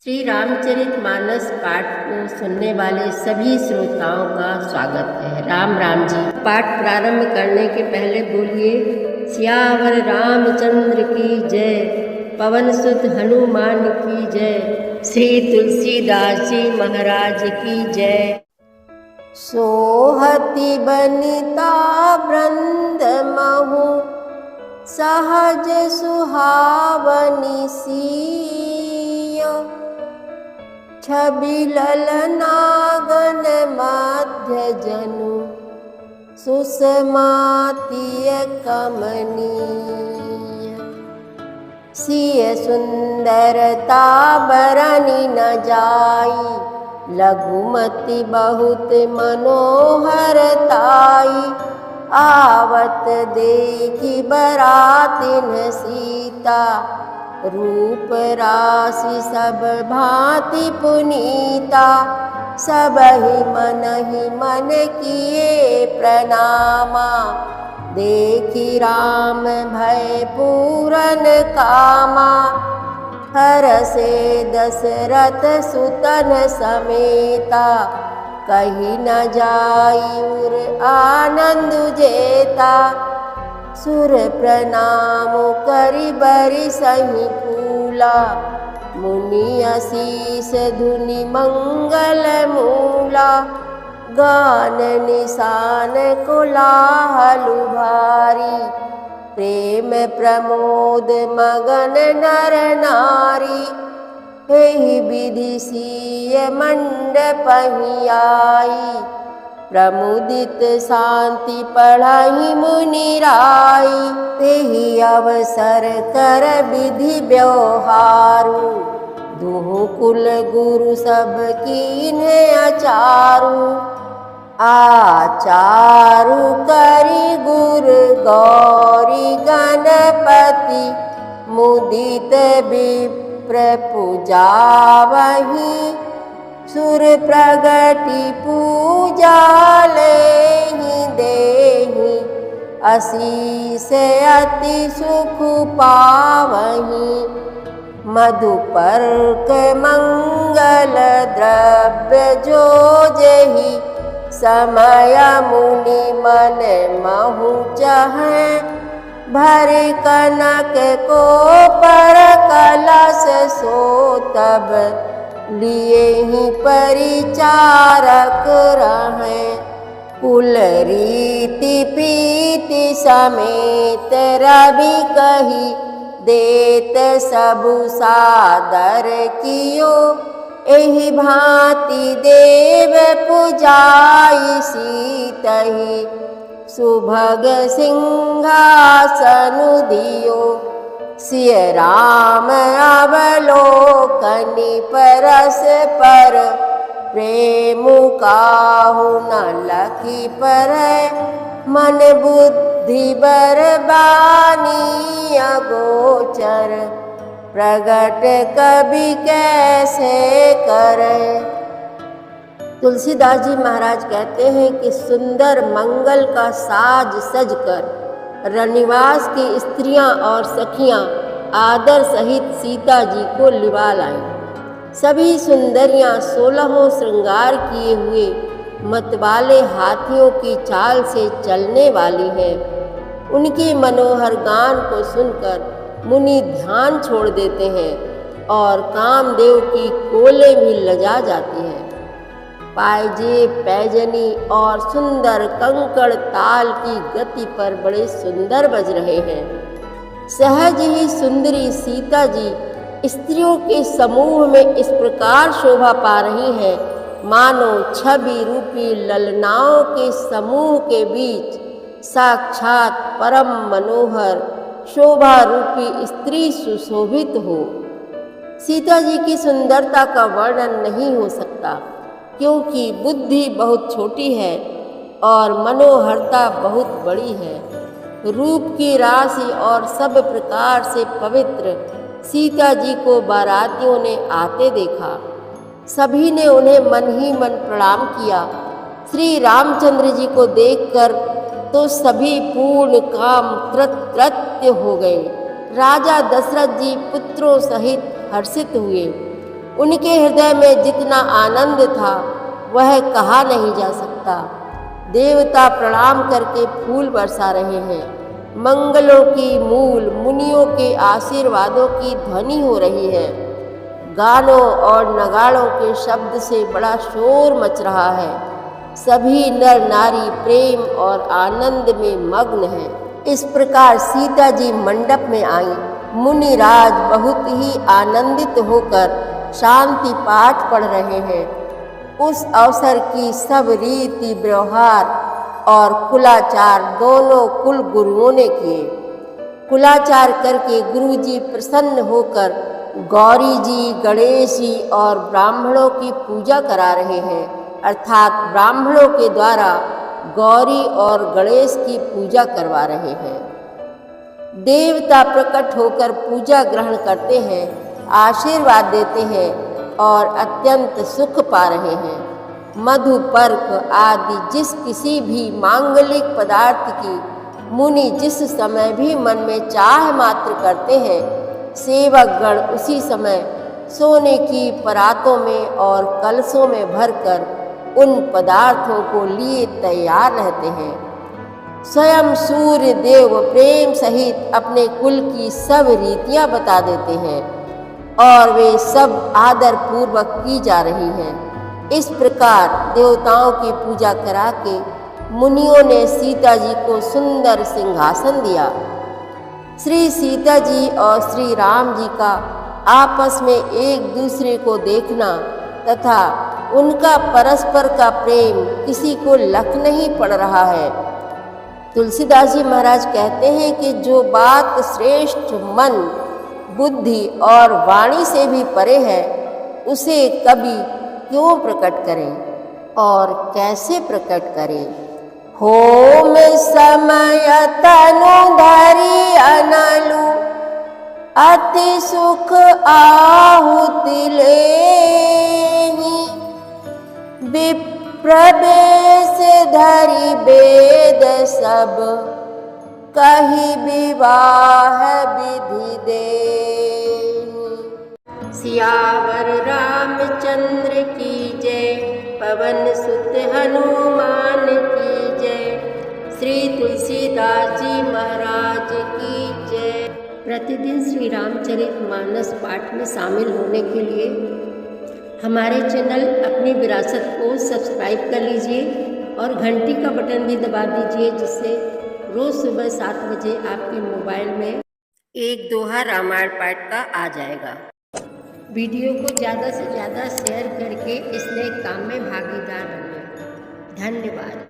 श्री रामचरितमानस पाठ को सुनने वाले सभी श्रोताओं का स्वागत है। राम राम जी। पाठ प्रारंभ करने के पहले बोलिए सियावर रामचंद्र की जय, पवन सुत हनुमान की जय, श्री तुलसीदास जी महाराज की जय। सोहति बनिता वृंद महु, सहज सुहावनी सिय, छवि ललनागन मध्य जनु, सुषमातीय कमनीय। सिय सुंदरता बरनी न जाई, लघुमति बहुत मनोहरताई। आवत देखी बरातिन सीता, रूप राशि सब भांति पुनीता। सबहि मन किए प्रणामा, देखी राम भय पूरन कामा। हरसे दशरथ सुतन समेता, कही न जाई उर आनंद जेता। सुर प्रणाम करि बरि सही फूला, मुनि आशीष धुनि मंगल मूला। गान निशान कोलाहल भारी, प्रेम प्रमोद मगन नर नारी। एहि विधि सिय मंडप आई, प्रमुदित शांति पढ़हि मुनि राई। तेहि अवसर कर विधि व्यवहारु, दुहु कुल गुरु सब कीन्हे आचारु। आचारु करि गुर गौरी गणपति, मुदित विप्र पूजावहि। सुर प्रगति पूजा लेहि देहि, आशीष अति सुख पावहि। मधुपर्क मंगल द्रव्य जो जेहि, समय मुनि मन महु चहै। भर कनक को पर कलश सो, तब लिए ही परिचारक रहें। कुल रीति प्रीति समेत रवि कही, देत सबु सादर कियो। एहि भांति देव पूजाई सीतहि, सुभग सिंहासन दियो। सिय राम अवलोकनि परस पर, प्रेम काहु न लखि परय। मन बुद्धि बरबानी अगोचर, प्रगट कवि कैसे करे। तुलसीदास जी महाराज कहते हैं कि सुंदर मंगल का साज सजकर रनिवास की स्त्रियां और सखियां आदर सहित सीता जी को लिवा लाईं। सभी सुंदरियां 16 श्रृंगार किए हुए मतवाले हाथियों की चाल से चलने वाली हैं। उनकी मनोहर गान को सुनकर मुनि ध्यान छोड़ देते हैं और कामदेव की कोले भी लजा जाती हैं। पायजेब, पैजनी और सुंदर कंकड़ ताल की गति पर बड़े सुंदर बज रहे हैं। सहज ही सुंदरी सीता जी स्त्रियों के समूह में इस प्रकार शोभा पा रही हैं, मानो छवि रूपी ललनाओं के समूह के बीच साक्षात परम मनोहर शोभा रूपी स्त्री सुशोभित हो। सीता जी की सुंदरता का वर्णन नहीं हो सकता, क्योंकि बुद्धि बहुत छोटी है और मनोहरता बहुत बड़ी है। रूप की राशि और सब प्रकार से पवित्र सीता जी को बारातियों ने आते देखा। सभी ने उन्हें मन ही मन प्रणाम किया। श्री रामचंद्र जी को देखकर तो सभी पूर्ण काम कृतकृत्य हो गए। राजा दशरथ जी पुत्रों सहित हर्षित हुए। उनके हृदय में जितना आनंद था वह कहा नहीं जा सकता। देवता प्रणाम करके फूल बरसा रहे हैं। मंगलों की मूल मुनियों के आशीर्वादों की ध्वनि हो रही है। गानों और नगाड़ों के शब्द से बड़ा शोर मच रहा है। सभी नर नारी प्रेम और आनंद में मग्न हैं। इस प्रकार सीता जी मंडप में आई। मुनिराज बहुत ही आनंदित होकर शांति पाठ पढ़ रहे हैं। उस अवसर की सब रीति व्यवहार और कुलाचार दोनों कुल गुरुओं ने किए। कुलाचार करके गुरुजी प्रसन्न होकर गौरी जी, गणेश जी और ब्राह्मणों की पूजा करा रहे हैं, अर्थात ब्राह्मणों के द्वारा गौरी और गणेश की पूजा करवा रहे हैं। देवता प्रकट होकर पूजा ग्रहण करते हैं, आशीर्वाद देते हैं और अत्यंत सुख पा रहे हैं। मधु पर्क आदि जिस किसी भी मांगलिक पदार्थ की मुनि जिस समय भी मन में चाह मात्र करते हैं, सेवक गण उसी समय सोने की परातों में और कलशों में भरकर उन पदार्थों को लिए तैयार रहते हैं। स्वयं सूर्य देव प्रेम सहित अपने कुल की सब रीतियां बता देते हैं और वे सब आदर पूर्वक की जा रही हैं। इस प्रकार देवताओं की पूजा करा के मुनियों ने सीता जी को सुंदर सिंहासन दिया। श्री सीता जी और श्री राम जी का आपस में एक दूसरे को देखना तथा उनका परस्पर का प्रेम किसी को लख नहीं पड़ रहा है। तुलसीदास जी महाराज कहते हैं कि जो बात श्रेष्ठ मन, बुद्धि और वाणी से भी परे है, उसे कभी क्यों प्रकट करें और कैसे प्रकट करें। होम समय तनु धरि अनलु, अति सुख आहुति लेहि, विप्रवेश धरि वेद सब, कही विवाह विधि देहि। सियावर रामचंद्र की जय, पवन सुत हनुमान की जय, श्री तुलसीदास जी महाराज की जय। प्रतिदिन श्री रामचरितमानस पाठ में शामिल होने के लिए हमारे चैनल अपनी विरासत को सब्सक्राइब कर लीजिए और घंटी का बटन भी दबा दीजिए, जिससे रोज़ सुबह 7 बजे आपके मोबाइल में एक दोहा रामायण पाठ का आ जाएगा। वीडियो को ज़्यादा से ज़्यादा शेयर करके इस नए काम में भागीदार बनिए। धन्यवाद।